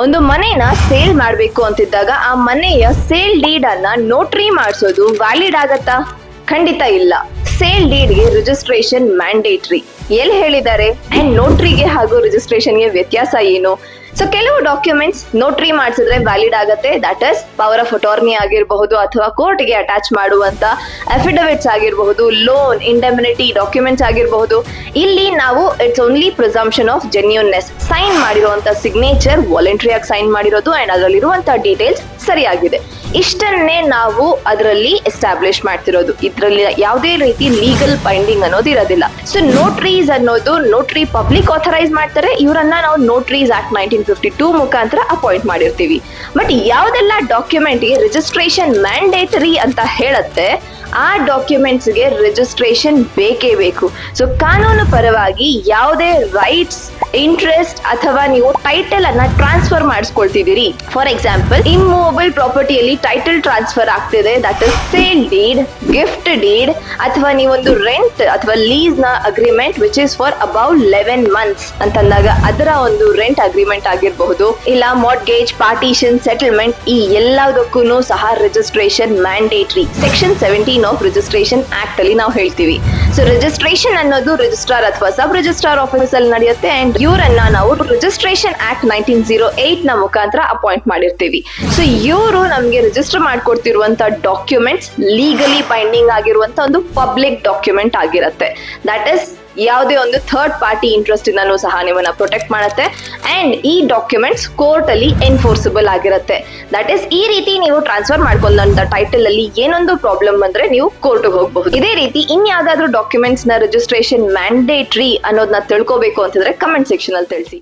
ಒಂದು ಮನೆನ ಸೇಲ್ ಮಾಡ್ಬೇಕು ಅಂತಿದ್ದಾಗ ಆ ಮನೆಯ ಸೇಲ್ ಡೀಡ್ ಅನ್ನ ನೋಟ್ರಿ ಮಾಡಿಸೋದು ವ್ಯಾಲಿಡ್ ಆಗತ್ತಾ? ಖಂಡಿತ ಇಲ್ಲ. ಸೇಲ್ ಡೀಡ್ಗೆ ರಿಜಿಸ್ಟ್ರೇಷನ್ ಮ್ಯಾಂಡೇಟ್ರಿ. ಎಲ್ಲಿ ಹೇಳಿದ್ದಾರೆ? ಅಂಡ್ ನೋಟ್ರಿಗೆ ಹಾಗೂ ರಿಜಿಸ್ಟ್ರೇಷನ್ಗೆ ವ್ಯತ್ಯಾಸ ಏನು? ಸೊ ಕೆಲವು ಡಾಕ್ಯುಮೆಂಟ್ಸ್ ನೋಟ್ರಿ ಮಾಡಿಸಿದ್ರೆ ವ್ಯಾಲಿಡ್ ಆಗತ್ತೆ. That is power of attorney ಆಗಿರಬಹುದು, ಅಥವಾ ಕೋರ್ಟ್ಗೆ ಅಟ್ಯಾಚ್ ಮಾಡುವಂತ ಅಫಿಡವಿಟ್ಸ್ ಆಗಿರಬಹುದು, ಲೋನ್ ಇಂಡೆಮ್ನಿಟಿ ಡಾಕ್ಯುಮೆಂಟ್ಸ್ ಆಗಿರಬಹುದು. ಇಲ್ಲಿ ನಾವು it's only presumption of genuineness. Sign ಮಾಡಿರುವಂತ ಸಿಗ್ನೇಚರ್ ವಾಲಂಟ್ರಿ ಆಗಿ ಸೈನ್ ಮಾಡಿರೋದು ಅಂಡ್ ಅದರಲ್ಲಿರುವಂತಹ ಡೀಟೇಲ್ಸ್ ಸರಿಯಾಗಿದೆ. ಇಷ್ಟನ್ನೇ ನಾವು ಅದರಲ್ಲಿ ಎಸ್ಟಾಬ್ಲಿಷ್ ಮಾಡ್ತಿರೋದು. ಇದರಲ್ಲಿ ಯಾವುದೇ ರೀತಿ ಲೀಗಲ್ ಬೈಂಡಿಂಗ್ ಅನ್ನೋದು ಇರೋದಿಲ್ಲ. ಸೊ ನೋಟ್ರೀಸ್ ಅನ್ನೋದು ನೋಟ್ರಿ ಪಬ್ಲಿಕ್ ಆಥರೈಸ್ ಮಾಡ್ತಾರೆ. ಇವರನ್ನ ನಾವು ನೋಟ್ರೀಸ್ ಆಕ್ಟ್ 1952 ಮುಖಾಂತರ ಅಪಾಯಿಂಟ್ ಮಾಡಿರ್ತೀವಿ. ಬಟ್ ಯಾವ್ದೆಲ್ಲ ಡಾಕ್ಯುಮೆಂಟ್ಗೆ ರಿಜಿಸ್ಟ್ರೇಷನ್ ಮ್ಯಾಂಡೇಟರಿ ಅಂತ ಹೇಳುತ್ತೆ, ಆ ಡಾಕ್ಯುಮೆಂಟ್ಸ್ಗೆ ರಿಜಿಸ್ಟ್ರೇಷನ್ ಬೇಕೇ ಬೇಕು. ಸೊ ಕಾನೂನು ಪರವಾಗಿ ಯಾವುದೇ ರೈಟ್ಸ್, ಇಂಟ್ರೆಸ್ಟ್ ಅಥವಾ ನೀವು ಟೈಟಲ್ ಅನ್ನ ಟ್ರಾನ್ಸ್ಫರ್ ಮಾಡಿಸ್ಕೊಳ್ತಿದ್ದೀರಿ, ಫಾರ್ ಎಕ್ಸಾಂಪಲ್ ಇಮ್ಮೂವಬಲ್ ಪ್ರಾಪರ್ಟಿಯಲ್ಲಿ ಟೈಟಲ್ ಟ್ರಾನ್ಸ್ಫರ್ ಆಗ್ತಿದೆ, that is sale deed, gift deed, ಅಥವಾ ನೀವೊಂದು ರೆಂಟ್ ಅಥವಾ ಲೀಸ್ ನ agreement which is for above 11 months ಅಂತಂದಾಗ ಅದರ ಒಂದು ರೆಂಟ್ ಅಗ್ರಿಮೆಂಟ್ ಆಗಿರಬಹುದು, ಇಲ್ಲ ಮಾರ್ಟ್ಗೇಜ್, ಪಾರ್ಟಿಷನ್, ಸೆಟಲ್ಮೆಂಟ್, ಈ ಎಲ್ಲದಕ್ಕೂ ಸಹ registration mandatory. Section 17 of registration act ಅಲ್ಲಿ ನಾವು ಹೇಳ್ತೀವಿ. ಸೊ ರಿಜಿಸ್ಟ್ರೇಷನ್ ಅನ್ನೋದು ರಿಜಿಸ್ಟ್ರಾರ್ ಅಥವಾ ಸಬ್ ರಿಜಿಸ್ಟ್ರಾರ್ ಆಫೀಸ್ ಅಲ್ಲಿ ನಡೆಯುತ್ತೆ. ಅಂಡ್ ಇವರನ್ನ ನಾವು ರಿಜಿಸ್ಟ್ರೇಷನ್ ಆಕ್ಟ್ 1908 ನ ಮುಖಾಂತರ ಅಪಾಯಿಂಟ್ ಮಾಡಿರ್ತೀವಿ. ಸೊ ಇವರು ನಮ್ಗೆ ರಿಜಿಸ್ಟರ್ ಮಾಡ್ಕೊಡ್ತಿರುವಂತ ಡಾಕ್ಯುಮೆಂಟ್ಸ್ ಲೀಗಲಿ ಬೈಂಡಿಂಗ್ ಆಗಿರುವಂತ ಒಂದು ಪಬ್ಲಿಕ್ ಡಾಕ್ಯುಮೆಂಟ್ ಆಗಿರುತ್ತೆ. ದಟ್ ಇಸ್ ಯಾವುದೇ ಒಂದು ಥರ್ಡ್ ಪಾರ್ಟಿ ಇಂಟ್ರೆಸ್ಟ್ ಇಂದನೂ ಸಹ ನಿಮ್ಮನ್ನ ಪ್ರೊಟೆಕ್ಟ್ ಮಾಡುತ್ತೆ. ಅಂಡ್ ಈ ಡಾಕ್ಯುಮೆಂಟ್ಸ್ ಕೋರ್ಟ್ ಅಲ್ಲಿ ಎನ್ಫೋರ್ಸಬಲ್ ಆಗಿರುತ್ತೆ. ದಟ್ ಇಸ್ ಈ ರೀತಿ ನೀವು ಟ್ರಾನ್ಸ್ಫರ್ ಮಾಡ್ಕೊಂಡಂತ ಟೈಟಲ್ ಅಲ್ಲಿ ಏನೊಂದು ಪ್ರಾಬ್ಲಮ್ ಬಂದ್ರೆ ನೀವು ಕೋರ್ಟ್ ಹೋಗಬಹುದು. ಇದೇ ರೀತಿ ಇನ್ಯಾವುದಾದ್ರೂ ಡಾಕ್ಯುಮೆಂಟ್ಸ್ ನ ರಿಜಿಸ್ಟ್ರೇಷನ್ ಮ್ಯಾಂಡೇಟ್ರಿ ಅನ್ನೋದನ್ನ ತಿಳ್ಕೋಬೇಕು ಅಂತಂದ್ರೆ ಕಮೆಂಟ್ ಸೆಕ್ಷನ್ ಅಲ್ಲಿ ತಿಳಿಸಿ.